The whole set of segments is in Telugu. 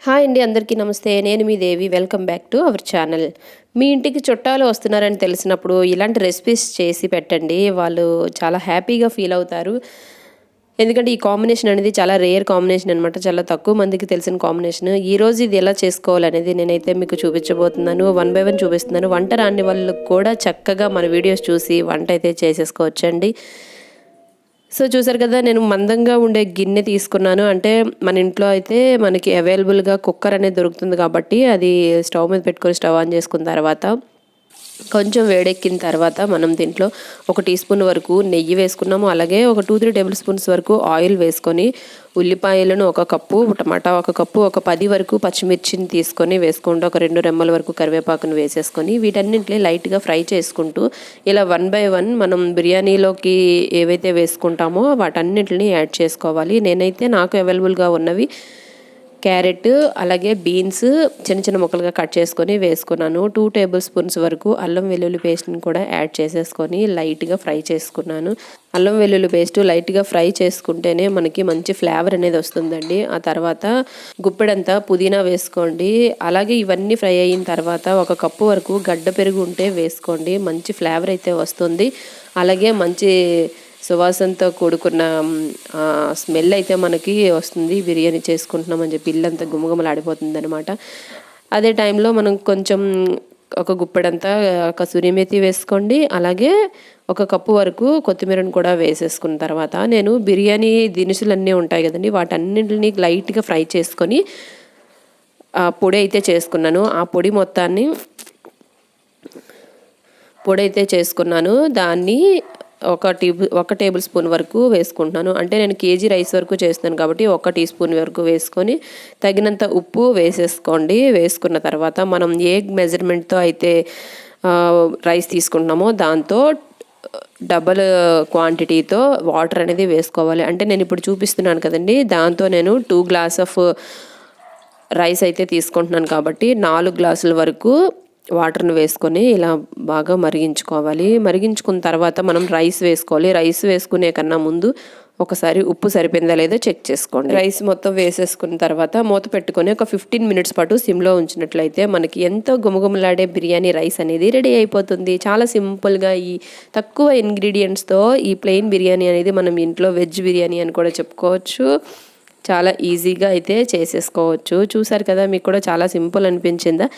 హాయ్ అండి, అందరికీ నమస్తే. నేను మీ Devi. Welcome back to our channel. మీ ఇంటికి చుట్టాలు వస్తున్నారని తెలిసినప్పుడు ఇలాంటి రెసిపీస్ చేసి పెట్టండి. వాళ్ళు చాలా హ్యాపీగా ఫీల్ అవుతారు. ఎందుకంటే ఈ కాంబినేషన్ అనేది చాలా రేర్ కాంబినేషన్ అనమాట. చాలా తక్కువ మందికి తెలిసిన కాంబినేషన్. ఈరోజు ఇది ఎలా చేసుకోవాలనేది నేనైతే మీకు చూపించబోతున్నాను. 1 by 1 చూపిస్తున్నాను. వంట రాని వాళ్ళు కూడా చక్కగా మన వీడియోస్ చూసి వంట అయితే చేసేసుకోవచ్చండి. సో చూసారు కదా, నేను మందంగా ఉండే గిన్నె తీసుకున్నాను. అంటే మన ఇంట్లో అయితే మనకి అవైలబుల్గా కుక్కర్ అనేది దొరుకుతుంది కాబట్టి అది స్టవ్ మీద పెట్టుకొని స్టవ్ ఆన్ చేసుకున్న తర్వాత కొంచెం వేడెక్కిన తర్వాత మనం దీంట్లో 1 టీ స్పూన్ వరకు నెయ్యి వేసుకున్నాము. అలాగే ఒక 2-3 టేబుల్ స్పూన్స్ వరకు ఆయిల్ వేసుకొని ఉల్లిపాయలను 1 కప్పు, టమాటా 1 కప్పు, ఒక 10 వరకు పచ్చిమిర్చిని తీసుకొని వేసుకుంటూ ఒక 2 రెమ్మల వరకు కరివేపాకును వేసేసుకొని వీటన్నింటినీ లైట్గా ఫ్రై చేసుకుంటూ ఇలా 1 by 1 మనం బిర్యానీలోకి ఏవైతే వేసుకుంటామో వాటన్నింటినీ యాడ్ చేసుకోవాలి. నేనైతే నాకు అవైలబుల్గా ఉన్నవి క్యారెట్, అలాగే బీన్స్ చిన్న చిన్న ముక్కలుగా కట్ చేసుకొని వేసుకున్నాను. 2 టేబుల్ స్పూన్స్ వరకు అల్లం వెల్లుల్లి పేస్ట్ని కూడా యాడ్ చేసేసుకొని లైట్గా ఫ్రై చేసుకున్నాను. అల్లం వెల్లుల్లి పేస్ట్ లైట్గా ఫ్రై చేసుకుంటేనే మనకి మంచి ఫ్లేవర్ అనేది వస్తుందండి. ఆ తర్వాత గుప్పెడంతా పుదీనా వేసుకోండి. అలాగే ఇవన్నీ ఫ్రై అయిన తర్వాత 1 కప్పు వరకు గడ్డ పెరుగు ఉంటే వేసుకోండి. మంచి ఫ్లేవర్ అయితే వస్తుంది. అలాగే మంచి సువాసనతో కూడుకున్న స్మెల్ అయితే మనకి వస్తుంది. బిర్యానీ చేసుకుంటున్నామని చెప్పి ఇల్లంతా గుమగుమలాడిపోతుంది అనమాట. అదే టైంలో మనం కొంచెం ఒక గుప్పెడంతా కసూరి మేతి వేసుకోండి. అలాగే 1 కప్పు వరకు కొత్తిమీరను కూడా వేసేసుకున్న తర్వాత నేను బిర్యానీ దినుసులన్నీ ఉంటాయి కదండి, వాటన్నింటినీ లైట్గా ఫ్రై చేసుకొని పొడి అయితే చేసుకున్నాను. ఆ పొడి మొత్తాన్ని దాన్ని 1 టేబుల్ స్పూన్ వరకు వేసుకుంటున్నాను. అంటే నేను కేజీ రైస్ వరకు చేస్తున్నాను కాబట్టి 1 టీ స్పూన్ వరకు వేసుకొని తగినంత ఉప్పు వేసేసుకోండి. వేసుకున్న తర్వాత మనం ఏ మెజర్మెంట్తో అయితే రైస్ తీసుకుంటున్నామో దాంతో డబల్ క్వాంటిటీతో వాటర్ అనేది వేసుకోవాలి. అంటే నేను ఇప్పుడు చూపిస్తున్నాను కదండి, దాంతో నేను 2 గ్లాస్ ఆఫ్ రైస్ అయితే తీసుకుంటున్నాను కాబట్టి 4 గ్లాసుల వరకు వాటర్ని వేసుకొని ఇలా బాగా మరిగించుకోవాలి. మరిగించుకున్న తర్వాత మనం రైస్ వేసుకోవాలి. రైస్ వేసుకునే కన్నా ముందు ఒకసారి ఉప్పు సరిపోయిందా లేదో చెక్ చేసుకోండి. రైస్ మొత్తం వేసేసుకున్న తర్వాత మూత పెట్టుకొని ఒక 15 మినిట్స్ పాటు సిమ్లో ఉంచినట్లయితే మనకి ఎంతో గుమగుమలాడే బిర్యానీ రైస్ అనేది రెడీ అయిపోతుంది. చాలా సింపుల్గా ఈ తక్కువ ఇంగ్రీడియంట్స్తో ఈ ప్లెయిన్ బిర్యానీ అనేది మనం ఇంట్లో వెజ్ బిర్యానీ అని కూడా చెప్పుకోవచ్చు. చాలా ఈజీగా అయితే చేసేసుకోవచ్చు. చూసారు కదా, మీకు కూడా చాలా సింపుల్ అనిపించిందా?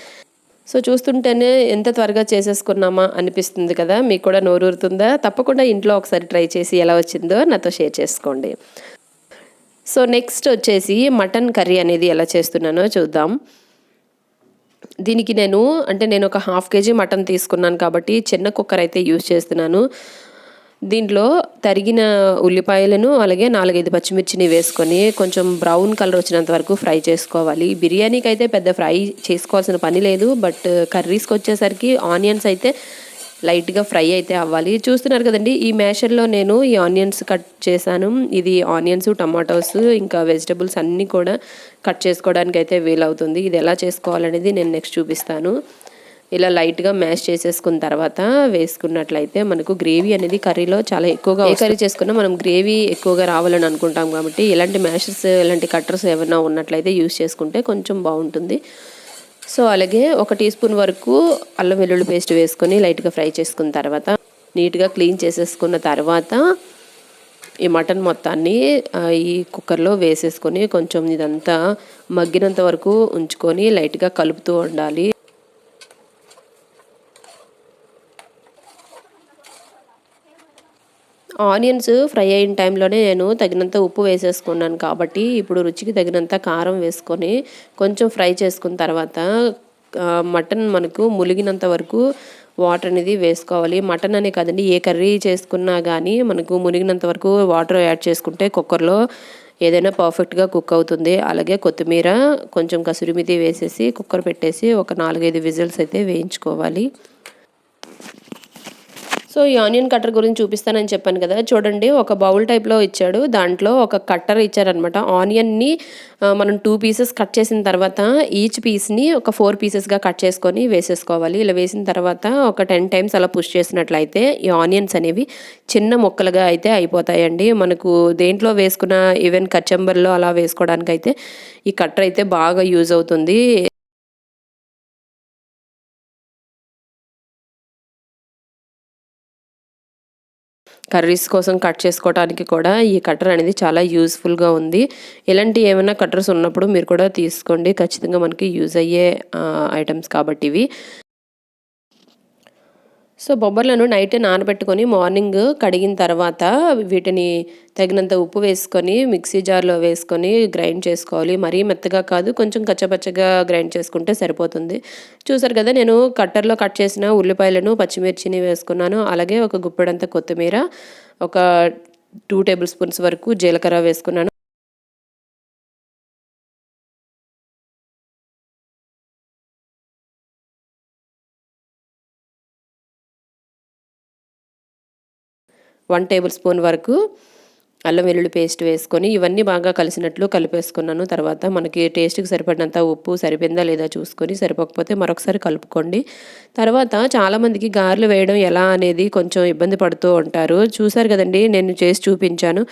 సో చూస్తుంటేనే ఎంత త్వరగా చేసేసుకున్నామా అనిపిస్తుంది కదా, మీకు కూడా నోరూరుతుందా? తప్పకుండా ఇంట్లో ఒకసారి ట్రై చేసి ఎలా వచ్చిందో నాతో షేర్ చేసుకోండి. సో నెక్స్ట్ వచ్చేసి మటన్ కర్రీ అనేది ఎలా చేస్తున్నానో చూద్దాం. దీనికి నేను ఒక 1/2 kg మటన్ తీసుకున్నాను కాబట్టి చిన్న కుక్కర్ అయితే యూజ్ చేస్తున్నాను. దీంట్లో తరిగిన ఉల్లిపాయలను అలాగే 4-5 పచ్చిమిర్చిని వేసుకొని కొంచెం బ్రౌన్ కలర్ వచ్చినంత వరకు ఫ్రై చేసుకోవాలి. బిర్యానీకి అయితే పెద్ద ఫ్రై చేసుకోవాల్సిన పని లేదు, బట్ కర్రీస్కి వచ్చేసరికి ఆనియన్స్ అయితే లైట్గా ఫ్రై అయితే అవ్వాలి. చూస్తున్నారు కదండి, ఈ మ్యాషర్లో నేను ఈ ఆనియన్స్ కట్ చేశాను. ఇది ఆనియన్స్, టమాటోస్ ఇంకా వెజిటబుల్స్ అన్నీ కూడా కట్ చేసుకోవడానికి అయితే వీలవుతుంది. ఇది ఎలా చేసుకోవాలనేది నేను నెక్స్ట్ చూపిస్తాను. ఇలా లైట్గా మ్యాష్ చేసేసుకున్న తర్వాత వేసుకున్నట్లయితే మనకు గ్రేవీ అనేది కర్రీలో చాలా ఎక్కువగా, ఏ కర్రీ చేసుకున్నా మనం గ్రేవీ ఎక్కువగా రావాలని అనుకుంటాం కాబట్టి ఇలాంటి మ్యాషర్స్, ఇలాంటి కట్టర్స్ ఏమైనా ఉన్నట్లయితే యూస్ చేసుకుంటే కొంచెం బాగుంటుంది. సో అలాగే 1 టీ స్పూన్ వరకు అల్లం వెల్లుల్లి పేస్ట్ వేసుకొని లైట్గా ఫ్రై చేసుకున్న తర్వాత నీట్గా క్లీన్ చేసేసుకున్న తర్వాత ఈ మటన్ మొత్తాన్ని ఈ కుక్కర్లో వేసేసుకొని కొంచెం ఇదంతా మగ్గినంత వరకు ఉంచుకొని లైట్గా కలుపుతూ ఉండాలి. ఆనియన్స్ ఫ్రై అయిన టైంలోనే నేను తగినంత ఉప్పు వేసేసుకున్నాను కాబట్టి ఇప్పుడు రుచికి తగినంత కారం వేసుకొని కొంచెం ఫ్రై చేసుకున్న తర్వాత మటన్ మనకు ములిగినంత వరకు వాటర్ అనేది వేసుకోవాలి. మటన్ అనే కాదండి, ఏ కర్రీ చేసుకున్నా కానీ మనకు మునిగినంత వరకు వాటర్ యాడ్ చేసుకుంటే కుక్కర్లో ఏదైనా పర్ఫెక్ట్గా కుక్ అవుతుంది. అలాగే కొత్తిమీర, కొంచెం కసూరి మేతి వేసేసి కుక్కర్ పెట్టేసి ఒక 4-5 విజిల్స్ అయితే వేయించుకోవాలి. సో ఈ ఆనియన్ కట్టర్ గురించి చూపిస్తానని చెప్పాను కదా, చూడండి ఒక బౌల్ టైప్లో ఇచ్చాడు, దాంట్లో ఒక కట్టర్ ఇచ్చారనమాట. ఆనియన్ని మనం 2 పీసెస్ కట్ చేసిన తర్వాత ఈచ్ పీస్ని ఒక 4 పీసెస్గా కట్ చేసుకొని వేసేసుకోవాలి. ఇలా వేసిన తర్వాత ఒక 10 టైమ్స్ అలా పుష్ చేసినట్లయితే ఈ ఆనియన్స్ అనేవి చిన్న ముక్కలుగా అయితే అయిపోతాయండి. మనకు దేంట్లో వేసుకున్న ఈవెన్ కచంబర్లో అలా వేసుకోవడానికైతే ఈ కట్టర్ అయితే బాగా యూజ్ అవుతుంది. కర్రీస్ కోసం కట్ చేసుకోవడానికి కూడా ఈ కట్టర్ అనేది చాలా యూజ్ఫుల్గా ఉంది. ఇలాంటి ఏమైనా కట్టర్స్ ఉన్నప్పుడు మీరు కూడా తీసుకోండి, ఖచ్చితంగా మనకి యూజ్ అయ్యే ఐటమ్స్ కాబట్టి ఇవి. సో బొబ్బర్లను నైట్ నానబెట్టుకొని మార్నింగ్ కడిగిన తర్వాత వీటిని తగినంత ఉప్పు వేసుకొని మిక్సీ జార్లో వేసుకొని గ్రైండ్ చేసుకోవాలి. మరీ మెత్తగా కాదు, కొంచెం కచ్చపచ్చగా గ్రైండ్ చేసుకుంటే సరిపోతుంది. చూసారు కదా, నేను కట్టర్లో కట్ చేసిన ఉల్లిపాయలను పచ్చిమిర్చిని వేసుకున్నాను. అలాగే ఒక గుప్పెడంత కొత్తిమీర, ఒక 2 టేబుల్ స్పూన్స్ వరకు జీలకర్ర వేసుకున్నాను. వన్ టేబుల్ స్పూన్ వరకు అల్లం వెల్లుల్లి పేస్ట్ వేసుకొని ఇవన్నీ బాగా కలిసినట్లు కలిపేసుకున్నాను. తర్వాత మనకి టేస్ట్కి సరిపడినంత ఉప్పు సరిపోయిందా లేదా చూసుకొని, సరిపోకపోతే మరొకసారి కలుపుకోండి. తర్వాత చాలామందికి గారెలు వేయడం ఎలా అనేది కొంచెం ఇబ్బంది పడుతూ ఉంటారు. చూసారు కదండి, నేను చేసి చూపించాను.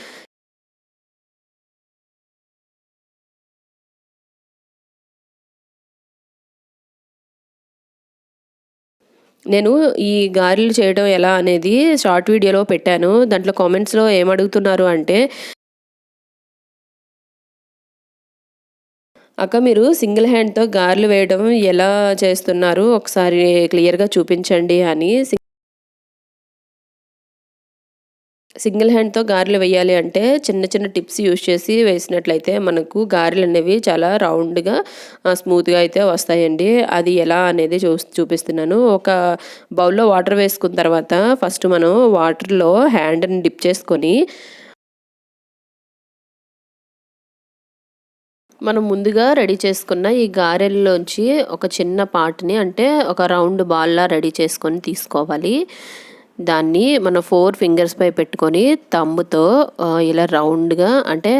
నేను ఈ గారెలు చేయడం ఎలా అనేది షార్ట్ వీడియోలో పెట్టాను. దాంట్లో కామెంట్స్‌లో ఏమడుగుతున్నారు అంటే, అక్క మీరు సింగిల్ హ్యాండ్‌తో గారెలు వేయడం ఎలా చేస్తున్నారు? ఒకసారి క్లియర్‌గా చూపించండి అని. సింగిల్ హ్యాండ్‌తో గారెలు వేయాలి అంటే చిన్న చిన్న టిప్స్ యూజ్ చేసి వేసినట్లయితే మనకు గారెలు అనేవి చాలా రౌండ్‌గా స్మూత్‌గా అయితే వస్తాయండి. అది ఎలా అనేది చూపిస్తున్నాను. ఒక బౌల్‌లో వాటర్ వేసుకున్న తర్వాత ఫస్ట్ మనం వాటర్‌లో హ్యాండ్‌ని డిప్ చేసుకొని మనం ముందుగా రెడీ చేసుకున్న ఈ గారెల్లోంచి ఒక చిన్న పార్ట్‌ని, అంటే ఒక రౌండ్ బాల్‌లా రెడీ చేసుకొని తీసుకోవాలి. దాన్ని మన 4 ఫింగర్స్‌పై పెట్టుకొని థంబ్‌తో ఇలా రౌండ్‌గా, అంటే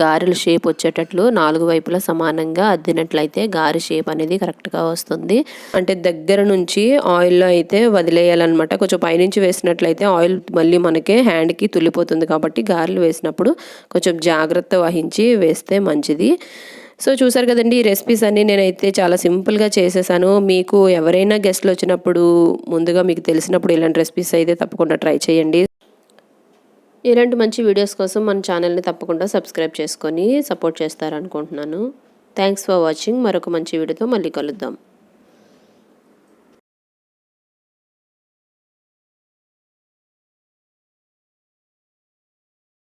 గారెల షేప్ వచ్చేటట్లు 4 వైపులా సమానంగా అద్దినట్లయితే గారె షేప్ అనేది కరెక్ట్‌గా వస్తుంది. అంటే దగ్గర నుంచి ఆయిల్‌లో అయితే వదిలేయాలన్నమాట. కొంచెం పైనుంచి వేసినట్లయితే ఆయిల్ మళ్ళీ మనకి హ్యాండ్‌కి తుల్లిపోతుంది. కాబట్టి గారెలు వేసినప్పుడు కొంచెం జాగ్రత్త వహించి వేస్తే మంచిది. సో చూసారు కదండీ, ఈ రెసిపీస్ అన్నీ నేనైతే చాలా సింపుల్‌గా చేసేసాను. మీకు ఎవరైనా గెస్ట్‌లు వచ్చినప్పుడు ముందుగా మీకు తెలిసినప్పుడు ఇలాంటి రెసిపీస్ అయితే తప్పకుండా ట్రై చేయండి. ఇలాంటి మంచి వీడియోస్ కోసం మన ఛానల్‌ని తప్పకుండా సబ్స్క్రైబ్ చేసుకొని సపోర్ట్ చేస్తారనుకుంటున్నాను. Thanks for watching. మరొక మంచి వీడియోతో మళ్ళీ కలుద్దాం.